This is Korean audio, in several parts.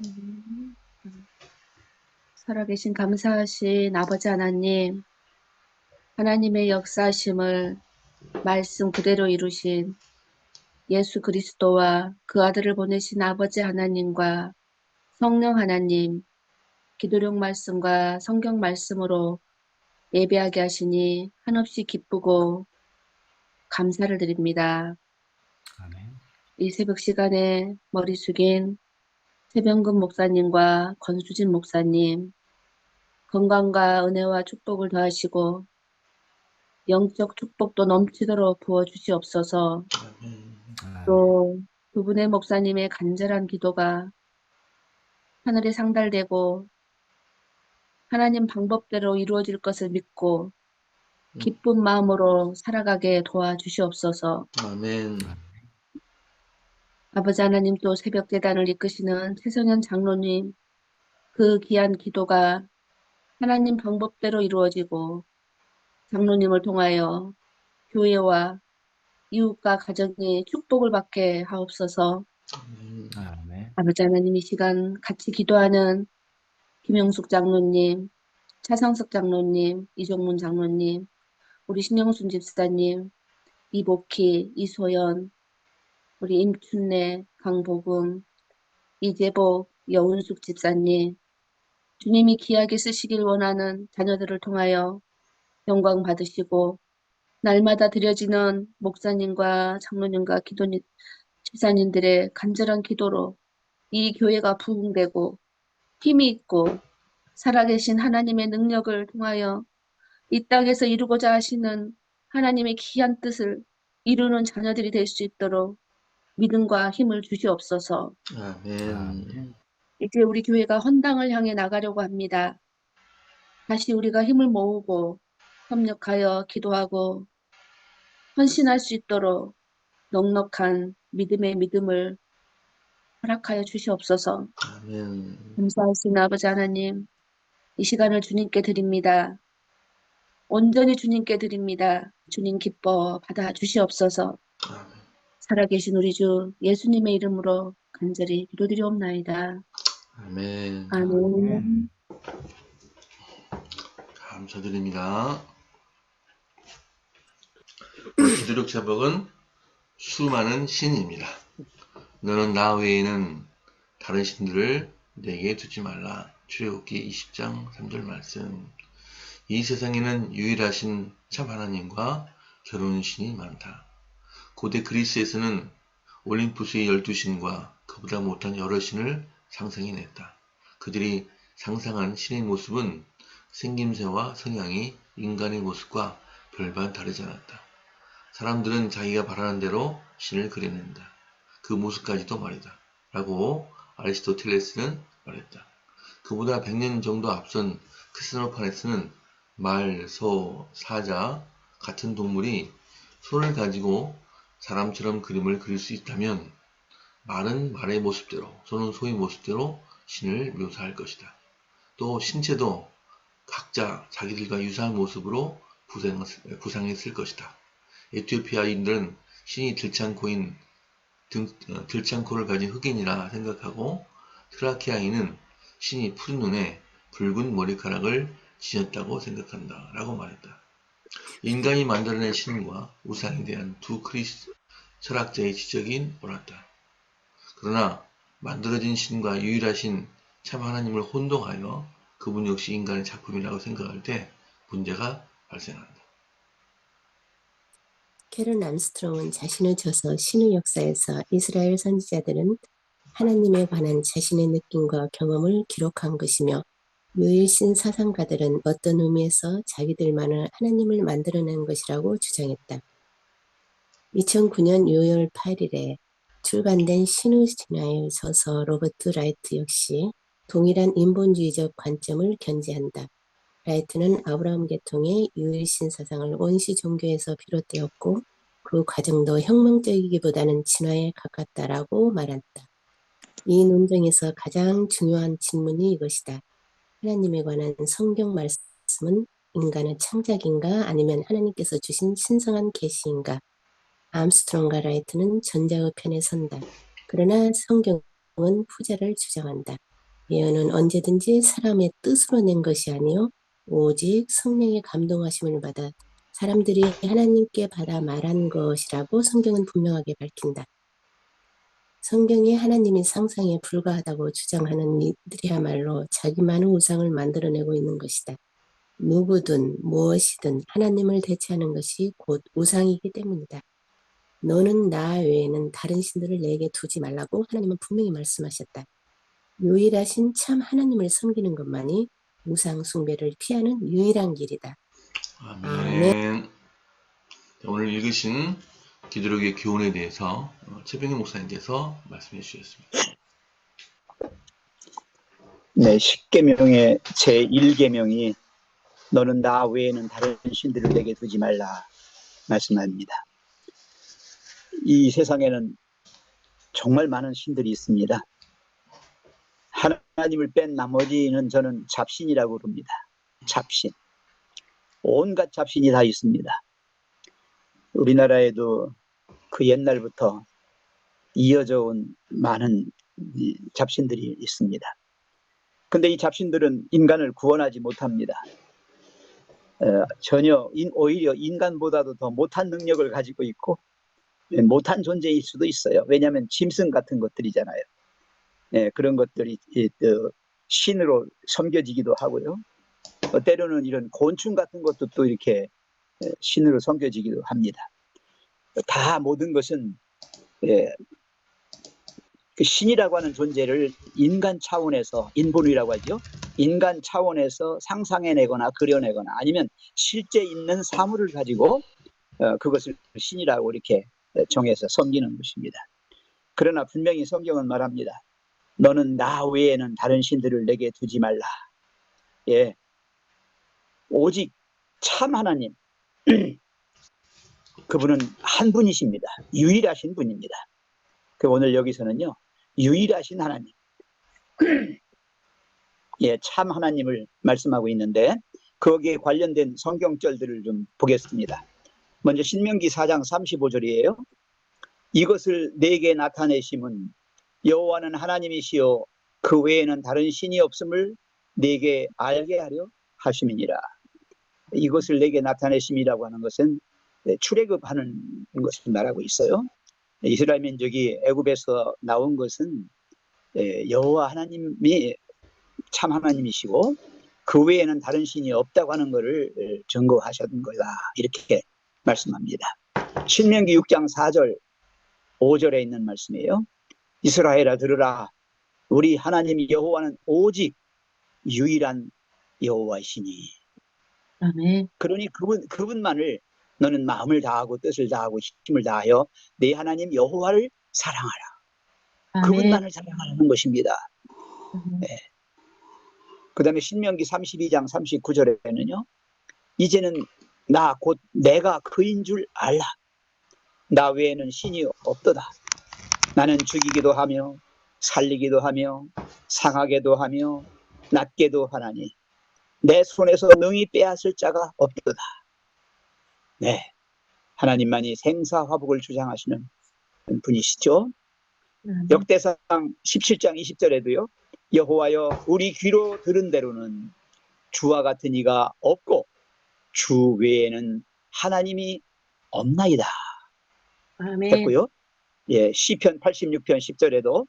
음, 살아계신 감사하신 아버지 하나님, 하나님의 역사하심을 말씀 그대로 이루신 예수 그리스도와 그 아들을 보내신 아버지 하나님과 성령 하나님, 기도력 말씀과 성경 말씀으로 예배하게 하시니 한없이 기쁘고 감사를 드립니다. 아멘. 이 새벽 시간에 머리 숙인 최병근 목사님과 권수진 목사님, 건강과 은혜와 축복을 더하시고 영적 축복도 넘치도록 부어주시옵소서. 아멘. 또 두 분의 목사님의 간절한 기도가 하늘에 상달되고 하나님 방법대로 이루어질 것을 믿고 기쁜 마음으로 살아가게 도와주시옵소서. 아멘. 아버지 하나님 또 새벽 제단을 이끄시는 최성현 장로님 그 귀한 기도가 하나님 방법대로 이루어지고 장로님을 통하여 교회와 이웃과 가정이 축복을 받게 하옵소서. 아멘. 아버지 하나님 이 시간 같이 기도하는 김영숙 장로님, 차상석 장로님, 이종문 장로님, 우리 신영순 집사님, 이복희, 이소연, 우리 임춘래, 강복음, 이재복, 여운숙 집사님, 주님이 귀하게 쓰시길 원하는 자녀들을 통하여 영광 받으시고 날마다 드려지는 목사님과 장로님과 기도님, 집사님들의 간절한 기도로 이 교회가 부흥되고 힘이 있고 살아계신 하나님의 능력을 통하여 이 땅에서 이루고자 하시는 하나님의 귀한 뜻을 이루는 자녀들이 될 수 있도록 믿음과 힘을 주시옵소서. 아멘. 이제 우리 교회가 헌당을 향해 나가려고 합니다. 다시 우리가 힘을 모으고 협력하여 기도하고 헌신할 수 있도록 넉넉한 믿음의 믿음을 허락하여 주시옵소서. 아멘. 감사하신 아버지 하나님, 이 시간을 주님께 드립니다. 온전히 주님께 드립니다. 주님 기뻐 받아 주시옵소서. 살아계신 우리 주 예수님의 이름으로 간절히 기도드리옵나이다. 아멘. 아멘. 감사드립니다. 오늘 기도력 제목은 수많은 신입니다. 너는 나 외에는 다른 신들을 내게 두지 말라. 출애굽기 20장 3절 말씀. 이 세상에는 유일하신 참 하나님과 겨루는 신이 많다. 고대 그리스에서는 올림푸스의 12신과 그보다 못한 여러 신을 상상해냈다. 그들이 상상한 신의 모습은 생김새와 성향이 인간의 모습과 별반 다르지 않았다. 사람들은 자기가 바라는 대로 신을 그려낸다. 그 모습까지도 말이다. 라고 아리스토텔레스는 말했다. 그보다 100년 정도 앞선 크스노판에서는 말, 소, 사자 같은 동물이 손을 가지고 사람처럼 그림을 그릴 수 있다면 말은 말의 모습대로, 소는 소의 모습대로 신을 묘사할 것이다. 또 신체도 각자 자기들과 유사한 모습으로 구상했을 것이다. 에티오피아인들은 신이 들창코를 가진 흑인이라 생각하고 트라키아인은 신이 푸른 눈에 붉은 머리카락을 지녔다고 생각한다 라고 말했다. 인간이 만들어낸 신과 우상에 대한 두 철학자의 지적이 옳았다. 그러나 만들어진 신과 유일하신 참 하나님을 혼동하여 그분 역시 인간의 작품이라고 생각할 때 문제가 발생한다. 캐런 암스트롱은 자신을 줘서 신의 역사에서 이스라엘 선지자들은 하나님에 관한 자신의 느낌과 경험을 기록한 것이며 유일신 사상가들은 어떤 의미에서 자기들만을 하나님을 만들어낸 것이라고 주장했다. 2009년 6월 8일에 출간된 신의 진화에 있어서 로버트 라이트 역시 동일한 인본주의적 관점을 견지한다. 라이트는 아브라함 계통의 유일신 사상을 원시 종교에서 비롯되었고 그 과정도 혁명적이기보다는 진화에 가깝다라고 말한다. 이 논쟁에서 가장 중요한 질문이 이것이다. 하나님에 관한 성경 말씀은 인간의 창작인가 아니면 하나님께서 주신 신성한 계시인가? 암스트롱과 라이트는 전자의 편에 선다. 그러나 성경은 후자를 주장한다. 예언은 언제든지 사람의 뜻으로 낸 것이 아니요 오직 성령의 감동하심을 받아 사람들이 하나님께 받아 말한 것이라고 성경은 분명하게 밝힌다. 성경이 하나님의 상상에 불과하다고 주장하는 이들이야말로 자기만의 우상을 만들어내고 있는 것이다. 누구든 무엇이든 하나님을 대체하는 것이 곧 우상이기 때문이다. 너는 나 외에는 다른 신들을 내게 두지 말라고 하나님은 분명히 말씀하셨다. 유일하신 참 하나님을 섬기는 것만이 우상 숭배를 피하는 유일한 길이다. 아멘. 오늘 읽으신 기도록의 교훈에 대해서 최병희 목사님께서 말씀해 주셨습니다. 네, 10계명의 제1계명이 너는 나 외에는 다른 신들을 내게 두지 말라 말씀합니다. 이 세상에는 정말 많은 신들이 있습니다. 하나님을 뺀 나머지는 저는 잡신이라고 부릅니다. 잡신. 온갖 잡신이 다 있습니다. 우리나라에도 그 옛날부터 이어져 온 많은 잡신들이 있습니다. 근데 이 잡신들은 인간을 구원하지 못합니다. 전혀 오히려 인간보다도 더 못한 능력을 가지고 있고 못한 존재일 수도 있어요. 왜냐하면 짐승 같은 것들이잖아요. 그런 것들이 신으로 섬겨지기도 하고요. 때로는 이런 곤충 같은 것도 또 이렇게 신으로 섬겨지기도 합니다. 다 모든 것은 그 신이라고 하는 존재를 인간 차원에서, 인본이라고 하죠. 인간 차원에서 상상해내거나 그려내거나 아니면 실제 있는 사물을 가지고 그것을 신이라고 이렇게 정해서 섬기는 것입니다. 그러나 분명히 성경은 말합니다. 너는 나 외에는 다른 신들을 내게 두지 말라. 예, 오직 참 하나님, 그분은 한 분이십니다. 유일하신 분입니다. 오늘 여기서는요, 유일하신 하나님, 예, 참 하나님을 말씀하고 있는데 거기에 관련된 성경절들을 좀 보겠습니다. 먼저 신명기 4장 35절이에요. 이것을 내게 나타내심은 여호와는 하나님이시요 그 외에는 다른 신이 없음을 내게 알게 하려 하심이니라. 이것을 내게 나타내심이라고 하는 것은 출애굽하는 것을 말하고 있어요. 이스라엘 민족이 애굽에서 나온 것은 여호와 하나님이 참 하나님이시고 그 외에는 다른 신이 없다고 하는 것을 증거하셨던 거다. 이렇게 말씀합니다. 신명기 6장 4절 5절에 있는 말씀이에요. 이스라엘아 들으라. 우리 하나님 여호와는 오직 유일한 여호와이시니. 아멘. 그러니 그분만을 너는 마음을 다하고 뜻을 다하고 힘을 다하여 네 하나님 여호와를 사랑하라. 아멘. 그분만을 사랑하는 것입니다. 네. 그 다음에 신명기 32장 39절에는요. 이제는 나 곧 내가 그인 줄 알라. 나 외에는 신이 없도다. 나는 죽이기도 하며 살리기도 하며 상하게도 하며 낫게도 하나니 내 손에서 능히 빼앗을 자가 없도다. 네, 하나님만이 생사화복을 주장하시는 분이시죠. 역대상 17장 20절에도요. 여호와여 우리 귀로 들은 대로는 주와 같은 이가 없고 주 외에는 하나님이 없나이다. 아멘. 했고요. 예, 시편 86편 10절에도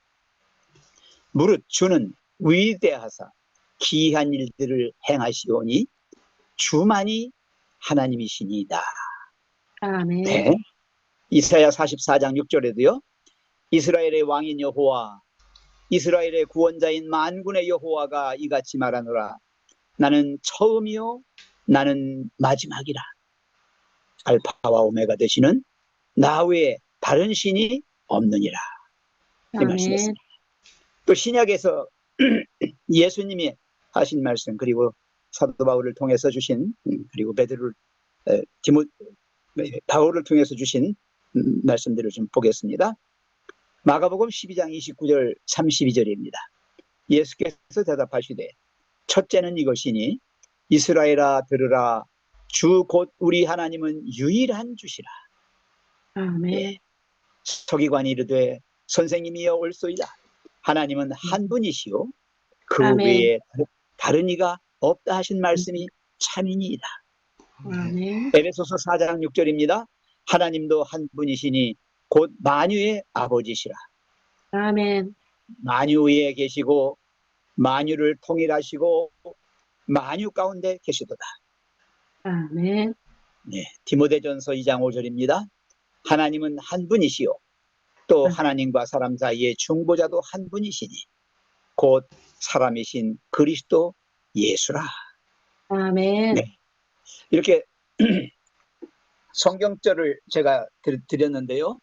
무릇 주는 위대하사 기이한 일들을 행하시오니 주만이 하나님이시니이다. 아멘. 네. 이사야 44장 6절에도요. 이스라엘의 왕인 여호와 이스라엘의 구원자인 만군의 여호와가 이같이 말하노라. 나는 처음이요 나는 마지막이라. 알파와 오메가 되시는 나 외에 다른 신이 없느니라. 이 말씀했습니다. 또 신약에서 예수님이 하신 말씀 그리고 사도 바울을 통해서 주신 그리고 바울을 통해서 주신 말씀들을 좀 보겠습니다. 마가복음 12장 29절 32절입니다. 예수께서 대답하시되 첫째는 이것이니 이스라엘아 들으라. 주 곧 우리 하나님은 유일한 주시라. 아멘. 예. 서기관이 이르되 선생님이여 올소이다. 하나님은 한 분이시요 그 아멘. 외에 다른 이가 없다 하신 말씀이 참이니이다. 아멘. 에베소서 4장 6절입니다. 하나님도 한 분이시니 곧 만유의 아버지시라. 아멘. 만유 위에 계시고 만유를 통일하시고 만유 가운데 계시도다. 아멘. 네, 디모데전서 2장 5절입니다. 하나님은 한 분이시요 또 하나님과 사람 사이의 중보자도 한 분이시니 곧 사람이신 그리스도 예수라. 아멘. 네, 이렇게 성경절을 제가 드렸는데요.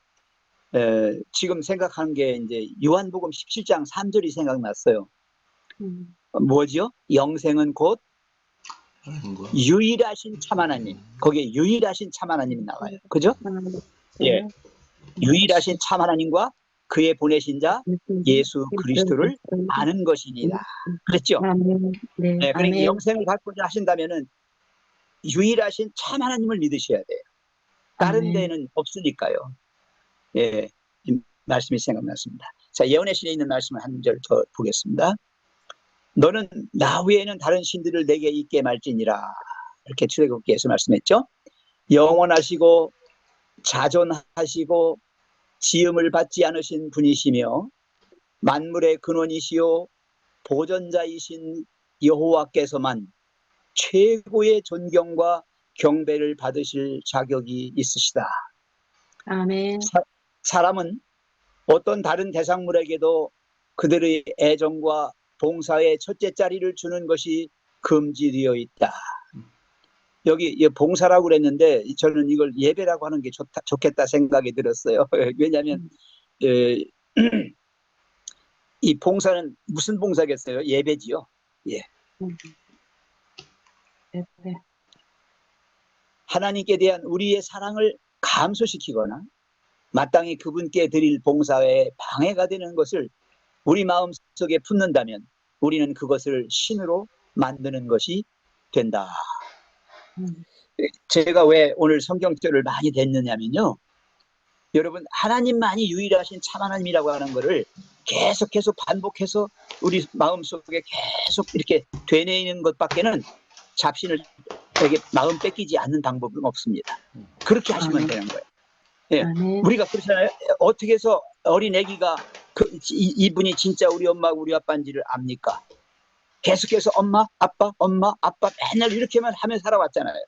지금 생각한 게 이제 요한복음 17장 3절이 생각났어요. 뭐지요? 영생은 곧 하나님과 유일하신 참 하나님. 거기에 유일하신 참 하나님이 나와요. 그죠? 예. 유일하신 참 하나님과 그의 보내신 자 예수 그리스도를 아는 것이니라. 그랬죠? 아멘. 네. 네, 그러니까 아멘. 영생을 갖고자 하신다면은 유일하신 참 하나님을 믿으셔야 돼요. 다른 아멘. 데는 없으니까요. 예, 이 말씀이 생각났습니다. 자, 예언의 신에 있는 말씀을 한 절 더 보겠습니다. 너는 나 외에는 다른 신들을 내게 있게 말지니라. 이렇게 출애굽기에서 말씀했죠. 영원하시고 자존하시고 지음을 받지 않으신 분이시며 만물의 근원이시요 보존자이신 여호와께서만 최고의 존경과 경배를 받으실 자격이 있으시다. 아멘. 사람은 어떤 다른 대상물에게도 그들의 애정과 봉사의 첫째 자리를 주는 것이 금지되어 있다. 여기 봉사라고 그랬는데 저는 이걸 예배라고 하는 게 좋겠다 생각이 들었어요. 왜냐하면 이 봉사는 무슨 봉사겠어요? 예배지요. 예. 네. 하나님께 대한 우리의 사랑을 감소시키거나 마땅히 그분께 드릴 봉사에 방해가 되는 것을 우리 마음속에 품는다면 우리는 그것을 신으로 만드는 것이 된다. 제가 왜 오늘 성경절을 많이 댔느냐면요. 여러분 하나님만이 유일하신 참 하나님이라고 하는 것을 계속 반복해서 우리 마음속에 계속 이렇게 되뇌이는 것밖에는 잡신을 되게 마음 뺏기지 않는 방법은 없습니다. 그렇게 하시면 되는 거예요. 예, 우리가 그렇잖아요. 어떻게 해서 어린 애기가 이분이 진짜 우리 엄마고 우리 아빠인지를 압니까? 계속해서 엄마 아빠 맨날 이렇게만 하며 살아왔잖아요.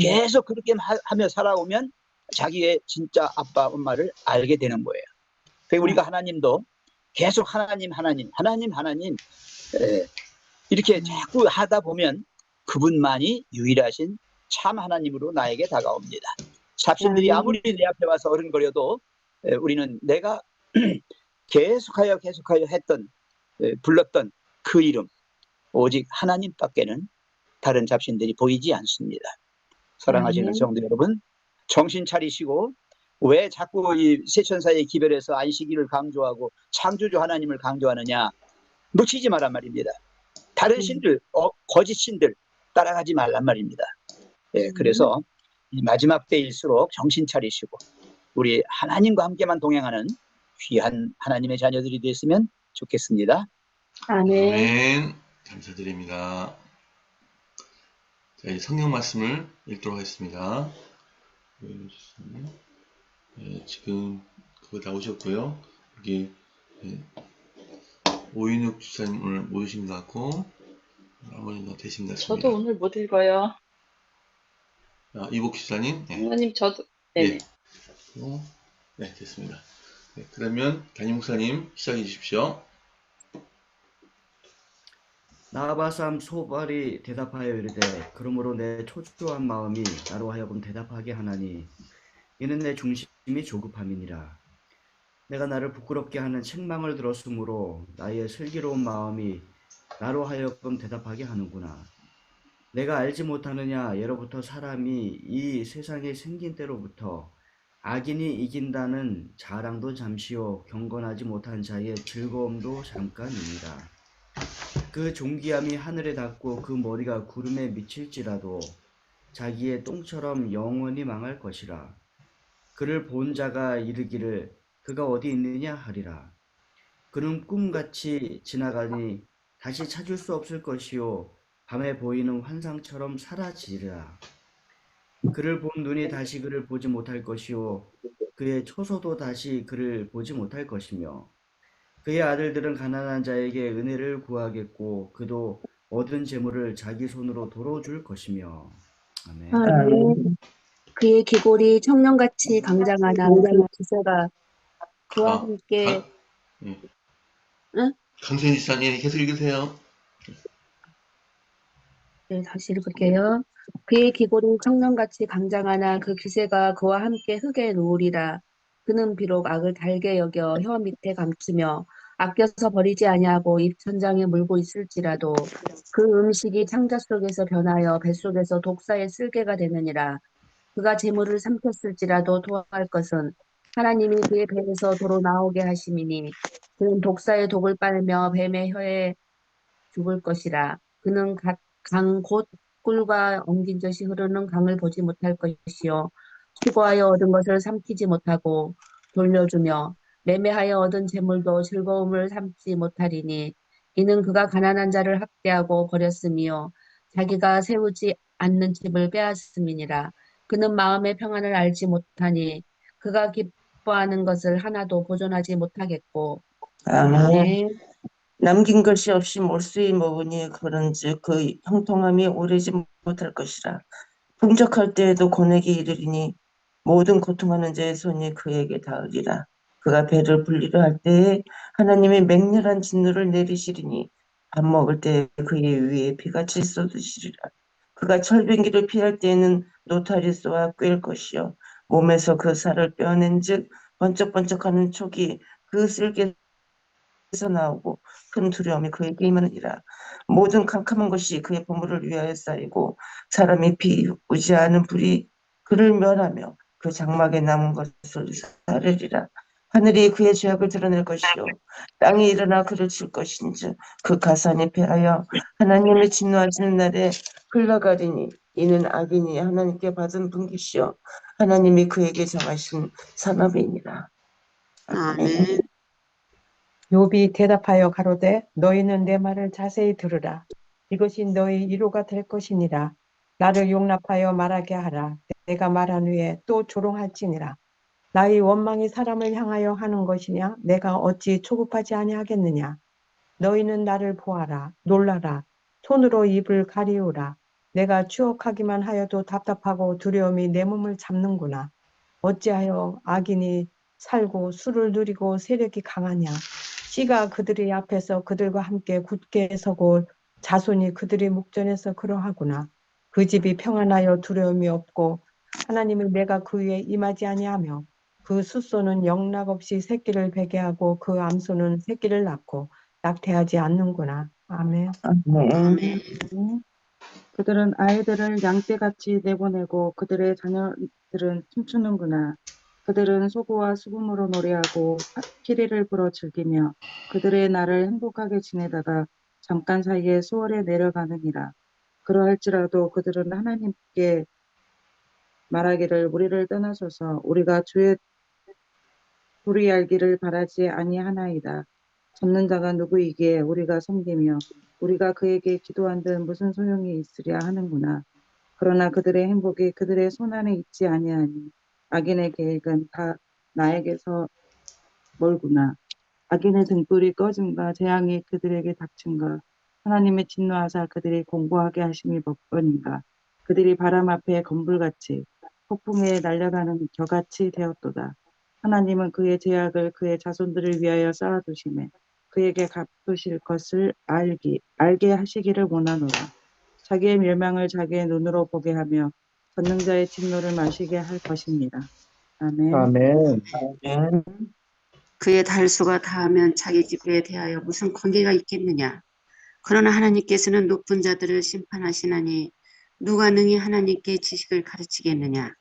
계속 그렇게 하며 살아오면 자기의 진짜 아빠 엄마를 알게 되는 거예요. 그래서 우리가 하나님도 계속 하나님 이렇게 자꾸 하다 보면 그분만이 유일하신 참 하나님으로 나에게 다가옵니다. 잡신들이 아무리 내 앞에 와서 어른거려도 우리는 내가 계속하여 했던 불렀던 그 이름 오직 하나님밖에는 다른 잡신들이 보이지 않습니다. 사랑하시는 성도 여러분, 정신 차리시고 왜 자꾸 이 세천사의 기별에서 안식일을 강조하고 창조주 하나님을 강조하느냐? 놓치지 말란 말입니다. 다른 신들, 거짓 신들 따라가지 말란 말입니다. 예, 그래서 이 마지막 때일수록 정신 차리시고 우리 하나님과 함께만 동행하는 귀한 하나님의 자녀들이 됐으면 좋겠습니다. 아멘. 감사드립니다. 자, 이제 성경 말씀을 읽도록 하겠습니다. 지금 그거 나오셨고요. 여기 오인욱 주사님 오늘 못 오신 것 같고 아버님도 되신 것 같습니다. 저도 오늘 못 읽어요. 이복 주사님. 부모님 저도. 네. 네, 됐습니다. 네, 그러면 담임 목사님 시작해 주십시오. 나아바삼 소발이 대답하여 이르되 그러므로 내 초조한 마음이 나로 하여금 대답하게 하나니 이는 내 중심이 조급함이니라. 내가 나를 부끄럽게 하는 책망을 들었으므로 나의 슬기로운 마음이 나로 하여금 대답하게 하는구나. 내가 알지 못하느냐? 예로부터 사람이 이 세상에 생긴 때로부터 악인이 이긴다는 자랑도 잠시요 경건하지 못한 자의 즐거움도 잠깐이니라. 그 존귀함이 하늘에 닿고 그 머리가 구름에 미칠지라도 자기의 똥처럼 영원히 망할 것이라. 그를 본 자가 이르기를 그가 어디 있느냐 하리라. 그는 꿈같이 지나가니 다시 찾을 수 없을 것이요 밤에 보이는 환상처럼 사라지리라. 그를 본 눈이 다시 그를 보지 못할 것이요 그의 처소도 다시 그를 보지 못할 것이며 그의 아들들은 가난한 자에게 은혜를 구하겠고 그도 얻은 재물을 자기 손으로 도로 줄 것이며. 아멘. 아멘. 그의 기골이 청년같이 강장하나 그 기세가 그와 아, 함께 예. 응? 강세인 지사님 계속 읽으세요. 네, 다시 읽을게요. 그의 기골이 청년같이 강장하나 그 기세가 그와 함께 흙에 누우리라. 그는 비록 악을 달게 여겨 혀 밑에 감추며 아껴서 버리지 아니하고 입천장에 물고 있을지라도 그 음식이 창자 속에서 변하여 뱃속에서 독사의 쓸개가 되느니라. 그가 재물을 삼켰을지라도 토할 것은 하나님이 그의 배에서 도로 나오게 하심이니 그는 독사의 독을 빨며 뱀의 혀에 죽을 것이라. 그는 강 곧 꿀과 엉긴 젖이 흐르는 강을 보지 못할 것이요 수고하여 얻은 것을 삼키지 못하고 돌려주며 매매하여 얻은 재물도 즐거움을 삼지 못하리니 이는 그가 가난한 자를 학대하고 버렸음이요 자기가 세우지 않는 집을 빼앗음이니라. 그는 마음의 평안을 알지 못하니 그가 기뻐하는 것을 하나도 보존하지 못하겠고. 아멘. 아멘. 남긴 것이 없이 몰수히 먹으니 그런즉 그 형통함이 오래지 못할 것이라. 풍족할 때에도 고내기 이르리니 모든 고통하는 자의 손이 그에게 닿으리라. 그가 배를 불리려 할 때에 하나님의 맹렬한 진노를 내리시리니 밥 먹을 때에 그의 위에 비같이 쏟으시리라. 그가 철병기를 피할 때에는 노타리 쏘아 꿰일 것이요 몸에서 그 살을 빼어낸즉 번쩍번쩍하는 촉이 그 쓸개 에서 나오고 큰 두려움이 그에게 임하느니라. 모든 캄캄한 것이 그의 보물을 위하여 쌓이고 사람이 피우지 않은 불이 그를 멸하며 그 장막에 남은 것을 사르리라. 하늘이 그의 죄악을 드러낼 것이요 땅이 일어나 그를 칠 것인즉 그 가산이 패하여 하나님의 진노하시는 날에 흘러가리니 이는 악인이 하나님께 받은 분깃이요 하나님이 그에게 정하신 산업이니라. 아멘. 욥이 대답하여 가로되 너희는 내 말을 자세히 들으라. 이것이 너희 위로가 될 것이니라. 나를 용납하여 말하게 하라. 내가 말한 후에 또 조롱할지니라. 나의 원망이 사람을 향하여 하는 것이냐? 내가 어찌 초급하지 아니하겠느냐? 너희는 나를 보아라. 놀라라. 손으로 입을 가리우라. 내가 추억하기만 하여도 답답하고 두려움이 내 몸을 잡는구나. 어찌하여 악인이 살고 술을 누리고 세력이 강하냐? 씨가 그들의 앞에서 그들과 함께 굳게 서고 자손이 그들의 목전에서 그러하구나. 그 집이 평안하여 두려움이 없고 하나님을 내가 그 위에 임하지 아니하며 그 숫소는 영락 없이 새끼를 베게 하고 그 암소는 새끼를 낳고 낙태하지 않는구나. 아멘. 아멘. 그들은 아이들을 양떼같이 내보내고 그들의 자녀들은 춤추는구나. 그들은 소고와 수금으로 노래하고 피리를 불어 즐기며 그들의 날을 행복하게 지내다가 잠깐 사이에 수월에 내려가느니라. 그러할지라도 그들은 하나님께 말하기를 우리를 떠나소서 우리가 주의 도리 알기를 바라지 아니하나이다. 잡는 자가 누구이기에 우리가 섬기며 우리가 그에게 기도한들 무슨 소용이 있으랴 하는구나. 그러나 그들의 행복이 그들의 손안에 있지 아니하니 악인의 계획은 다 나에게서 멀구나. 악인의 등불이 꺼짐과 재앙이 그들에게 닥친가. 하나님의 진노하사 그들이 공고하게 하심이 몇 번인가. 그들이 바람 앞에 건불같이 폭풍에 날려가는 겨같이 되었도다. 하나님은 그의 죄악을 그의 자손들을 위하여 쌓아두시매 그에게 갚으실 것을 알게 하시기를 원하노라. 자기의 멸망을 자기의 눈으로 보게 하며 전능자의 진노를 마시게 할 것입니다. 아멘. 아멘. 그의 달수가 다하면 자기 집에 대하여 무슨 관계가 있겠느냐. 그러나 하나님께서는 높은 자들을 심판하시나니 누가 능히 하나님께 지식을 가르치겠느냐.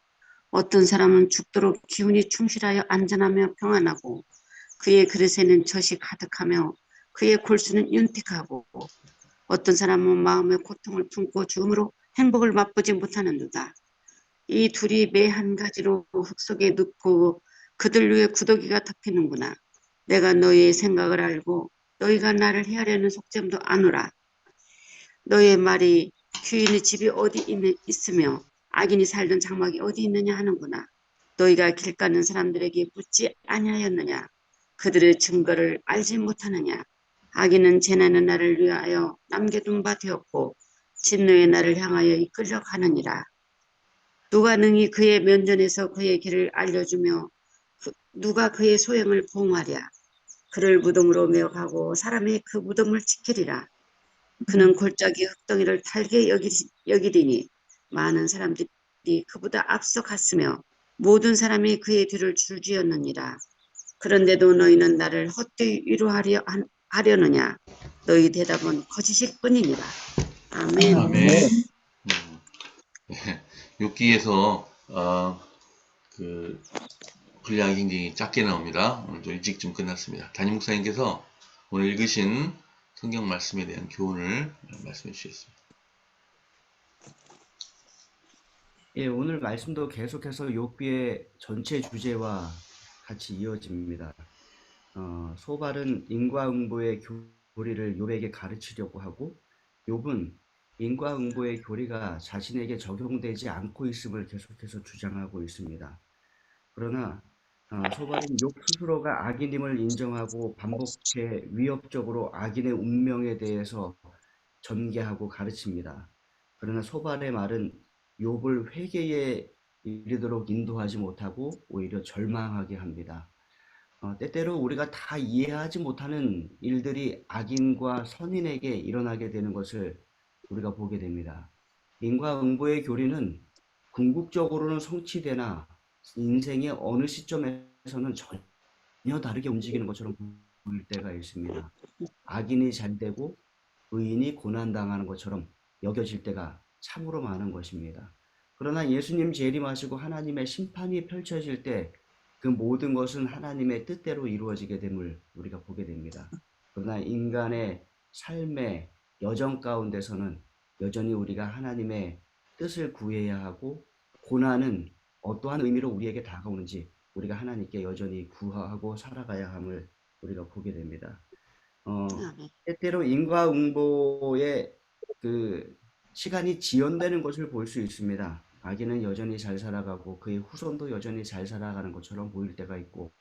어떤 사람은 죽도록 기운이 충실하여 안전하며 평안하고 그의 그릇에는 젖이 가득하며 그의 골수는 윤택하고 어떤 사람은 마음의 고통을 품고 죽음으로 행복을 맛보지 못하는도다. 이 둘이 매 한 가지로 흙 속에 눕고 그들 위에 구더기가 덮이는구나. 내가 너희의 생각을 알고 너희가 나를 헤아려는 속셈도 아노라. 너희의 말이 귀인의 집이 어디 있으며 악인이 살던 장막이 어디 있느냐 하는구나. 너희가 길 가는 사람들에게 묻지 아니하였느냐. 그들의 증거를 알지 못하느냐. 악인은 재난의 날을 위하여 남겨둔 바 되었고 진노의 날을 향하여 이끌려 가느니라. 누가 능히 그의 면전에서 그의 길을 알려주며 누가 그의 소행을 보응하랴. 그를 무덤으로 메어가고 사람이 그 무덤을 지키리라. 그는 골짜기 흙덩이를 달게 여기리니 많은 사람들이 그보다 앞서 갔으며 모든 사람이 그의 뒤를 줄지었느니라. 그런데도 너희는 나를 헛되이 위로하려느냐. 너희 대답은 거짓일 뿐이니라. 아멘. 아멘. 네. 욥기에서 그 분량이 굉장히 작게 나옵니다. 오늘 좀 일찍 좀 끝났습니다. 담임 목사님께서 오늘 읽으신 성경 말씀에 대한 교훈을 말씀해 주셨습니다. 예, 오늘 말씀도 계속해서 욥기의 전체 주제와 같이 이어집니다. 소발은 인과응보의 교리를 욥에게 가르치려고 하고, 욥은 인과응보의 교리가 자신에게 적용되지 않고 있음을 계속해서 주장하고 있습니다. 그러나 소발은 욥 스스로가 악인임을 인정하고 반복해 위협적으로 악인의 운명에 대해서 전개하고 가르칩니다. 그러나 소발의 말은 욥을 회개에 이르도록 인도하지 못하고 오히려 절망하게 합니다. 때때로 우리가 다 이해하지 못하는 일들이 악인과 선인에게 일어나게 되는 것을 우리가 보게 됩니다. 인과응보의 교리는 궁극적으로는 성취되나 인생의 어느 시점에서는 전혀 다르게 움직이는 것처럼 보일 때가 있습니다. 악인이 잘되고 의인이 고난당하는 것처럼 여겨질 때가 참으로 많은 것입니다. 그러나 예수님 재림하시고 하나님의 심판이 펼쳐질 때 그 모든 것은 하나님의 뜻대로 이루어지게 됨을 우리가 보게 됩니다. 그러나 인간의 삶의 여정 가운데서는 여전히 우리가 하나님의 뜻을 구해야 하고, 고난은 어떠한 의미로 우리에게 다가오는지 우리가 하나님께 여전히 구하고 살아가야 함을 우리가 보게 됩니다. 때때로 인과응보의 그 시간이 지연되는 것을 볼 수 있습니다. 악인은 여전히 잘 살아가고 그의 후손도 여전히 잘 살아가는 것처럼 보일 때가 있고,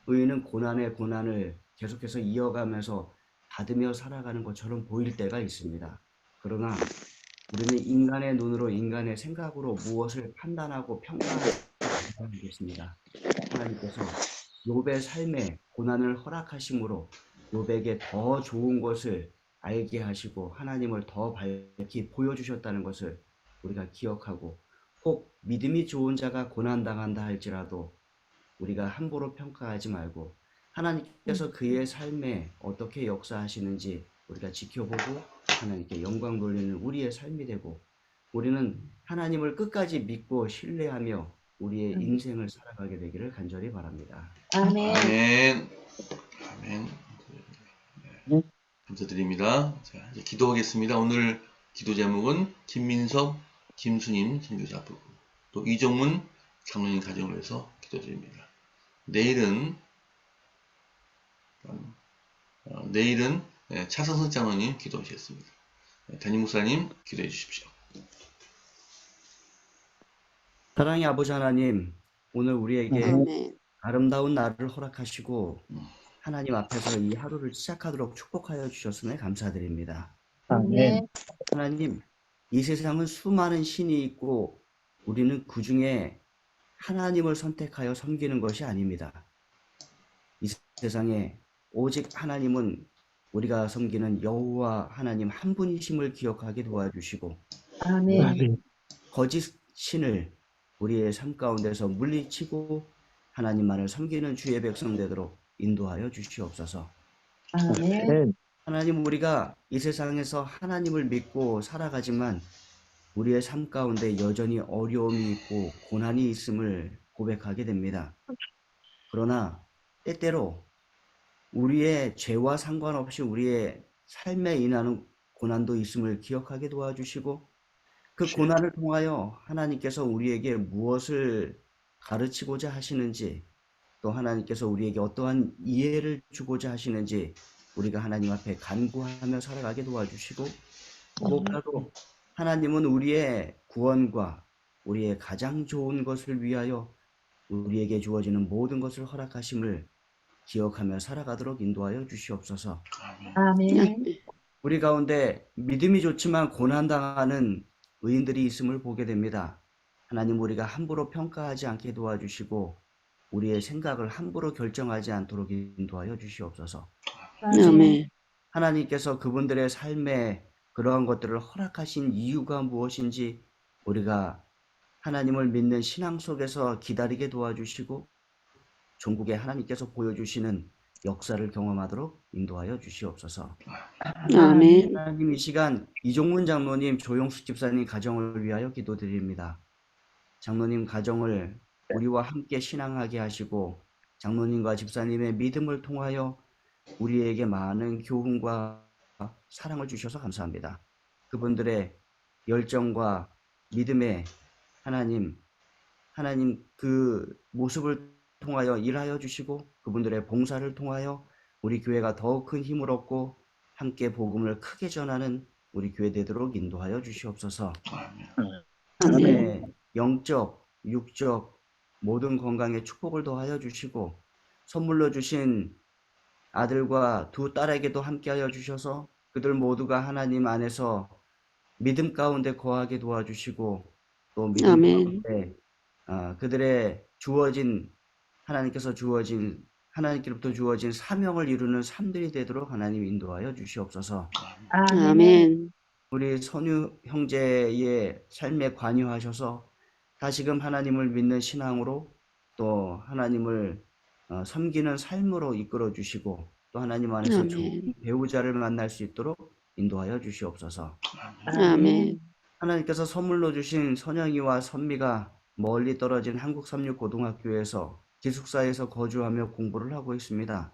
의인은 고난의 고난을 계속해서 이어가면서 받으며 살아가는 것처럼 보일 때가 있습니다. 그러나 우리는 인간의 눈으로, 인간의 생각으로 무엇을 판단하고 평가하지 않겠습니다. 하나님께서 욥의 삶에 고난을 허락하심으로 욥에게 더 좋은 것을 알게 하시고 하나님을 더 밝히 보여주셨다는 것을 우리가 기억하고, 혹 믿음이 좋은 자가 고난당한다 할지라도 우리가 함부로 평가하지 말고 하나님께서 그의 삶에 어떻게 역사하시는지 우리가 지켜보고 하나님께 영광 돌리는 우리의 삶이 되고, 우리는 하나님을 끝까지 믿고 신뢰하며 우리의 인생을 살아가게 되기를 간절히 바랍니다. 아멘. 아멘. 아멘. 네. 감사드립니다. 자, 이제 기도하겠습니다. 오늘 기도 제목은 김민석, 김수님 선교사 부부, 또 이정문 장로님 가정을 위해서 기도드립니다. 내일은 차성석 장로님 기도하시겠습니다. 담임 목사님 기도해 주십시오. 사랑의 아버지 하나님, 오늘 우리에게 아멘. 아름다운 날을 허락하시고 하나님 앞에서 이 하루를 시작하도록 축복하여 주셨음에 감사드립니다. 아멘. 하나님, 이 세상은 수많은 신이 있고 우리는 그 중에 하나님을 선택하여 섬기는 것이 아닙니다. 이 세상에 오직 하나님은 우리가 섬기는 여호와 하나님 한 분이심을 기억하게 도와주시고, 아멘. 거짓 신을 우리의 삶 가운데서 물리치고 하나님만을 섬기는 주의 백성 되도록 인도하여 주시옵소서. 아멘. 하나님, 우리가 이 세상에서 하나님을 믿고 살아가지만 우리의 삶 가운데 여전히 어려움이 있고 고난이 있음을 고백하게 됩니다. 그러나 때때로 우리의 죄와 상관없이 우리의 삶에 인하는 고난도 있음을 기억하게 도와주시고, 그 고난을 통하여 하나님께서 우리에게 무엇을 가르치고자 하시는지 또 하나님께서 우리에게 어떠한 이해를 주고자 하시는지 우리가 하나님 앞에 간구하며 살아가게 도와주시고, 무엇보다도 하나님은 우리의 구원과 우리의 가장 좋은 것을 위하여 우리에게 주어지는 모든 것을 허락하심을 기억하며 살아가도록 인도하여 주시옵소서. 아멘. 우리 가운데 믿음이 좋지만 고난당하는 의인들이 있음을 보게 됩니다. 하나님, 우리가 함부로 평가하지 않게 도와주시고 우리의 생각을 함부로 결정하지 않도록 인도하여 주시옵소서. 아멘. 하나님께서 그분들의 삶에 그러한 것들을 허락하신 이유가 무엇인지 우리가 하나님을 믿는 신앙 속에서 기다리게 도와주시고 종국에 하나님께서 보여주시는 역사를 경험하도록 인도하여 주시옵소서. 아멘. 하나님, 이 시간 이종문 장로님, 조용숙 집사님 가정을 위하여 기도드립니다. 장로님 가정을 우리와 함께 신앙하게 하시고 장로님과 집사님의 믿음을 통하여 우리에게 많은 교훈과 사랑을 주셔서 감사합니다. 그분들의 열정과 믿음에 하나님 그 모습을 통하여 일하여 주시고 그분들의 봉사를 통하여 우리 교회가 더욱 큰 힘을 얻고 함께 복음을 크게 전하는 우리 교회 되도록 인도하여 주시옵소서. 아멘. 영적, 육적 모든 건강에 축복을 더하여 주시고 선물로 주신 아들과 두 딸에게도 함께하여 주셔서 그들 모두가 하나님 안에서 믿음 가운데 거하게 도와주시고 또 믿음 아멘. 가운데 그들의 하나님께로부터 주어진 사명을 이루는 삶들이 되도록 하나님 인도하여 주시옵소서. 아멘. 우리 선유 형제의 삶에 관여하셔서 다시금 하나님을 믿는 신앙으로 또 하나님을 섬기는 삶으로 이끌어 주시고 또 하나님 안에서 아멘. 좋은 배우자를 만날 수 있도록 인도하여 주시옵소서. 아멘. 하나님께서 선물로 주신 선영이와 선미가 멀리 떨어진 한국삼육고등학교에서 기숙사에서 거주하며 공부를 하고 있습니다.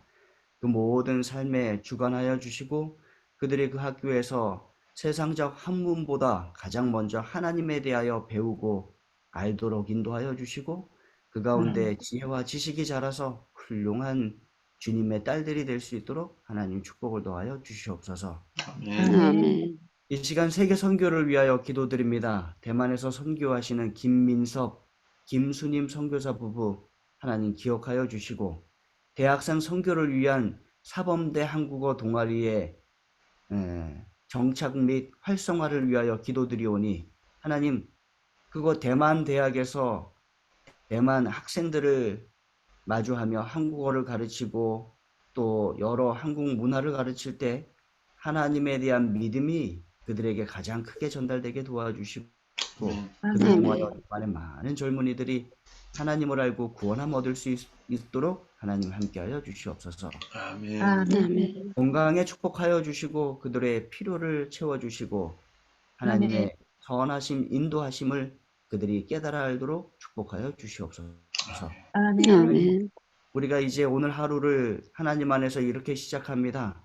그 모든 삶에 주관하여 주시고 그들이 그 학교에서 세상적 학문보다 가장 먼저 하나님에 대하여 배우고 알도록 인도하여 주시고 그 가운데 지혜와 지식이 자라서 훌륭한 주님의 딸들이 될 수 있도록 하나님 축복을 더하여 주시옵소서. 아멘. 이 시간 세계 선교를 위하여 기도드립니다. 대만에서 선교하시는 김민섭, 김수님 선교사 부부 하나님 기억하여 주시고 대학생 선교를 위한 사범대 한국어 동아리의 정착 및 활성화를 위하여 기도드리오니 하나님 그거 대만 대학에서 대만 학생들을 마주하며 한국어를 가르치고 또 여러 한국 문화를 가르칠 때 하나님에 대한 믿음이 그들에게 가장 크게 전달되게 도와주시고 그들을 통하여 대만의 많은 젊은이들이 하나님을 알고 구원함 얻을 수 있도록 하나님 함께하여 주시옵소서. 아멘. 건강에 축복하여 주시고 그들의 필요를 채워주시고 하나님의 선하심 인도하심을 그들이 깨달아 알도록 축복하여 주시옵소서. 아멘. 우리가 이제 오늘 하루를 하나님 안에서 이렇게 시작합니다.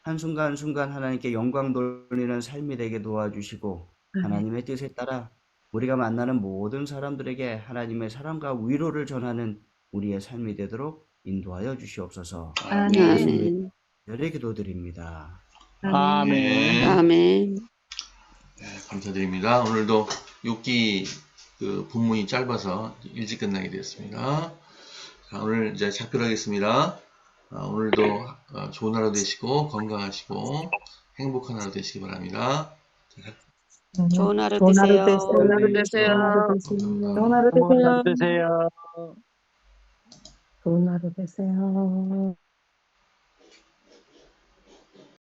한순간 한순간 하나님께 영광 돌리는 삶이 되게 도와주시고 하나님의 뜻에 따라 우리가 만나는 모든 사람들에게 하나님의 사랑과 위로를 전하는 우리의 삶이 되도록 인도하여 주시옵소서. 아멘. 열의 기도드립니다. 아멘. 아멘. 네, 감사드립니다. 오늘도 6기 그 본문이 짧아서 일찍 끝나게 되었습니다. 자, 오늘 이제 작별하겠습니다. 오늘도 좋은 하루 되시고 건강하시고 행복한 하루 되시기 바랍니다. 좋은 하루 좋은 하루 되세요. 되세요. 좋은 하루 되세요. 좋은 하루 되세요. 좋은 하루 되세요. 좋은 하루 되세요.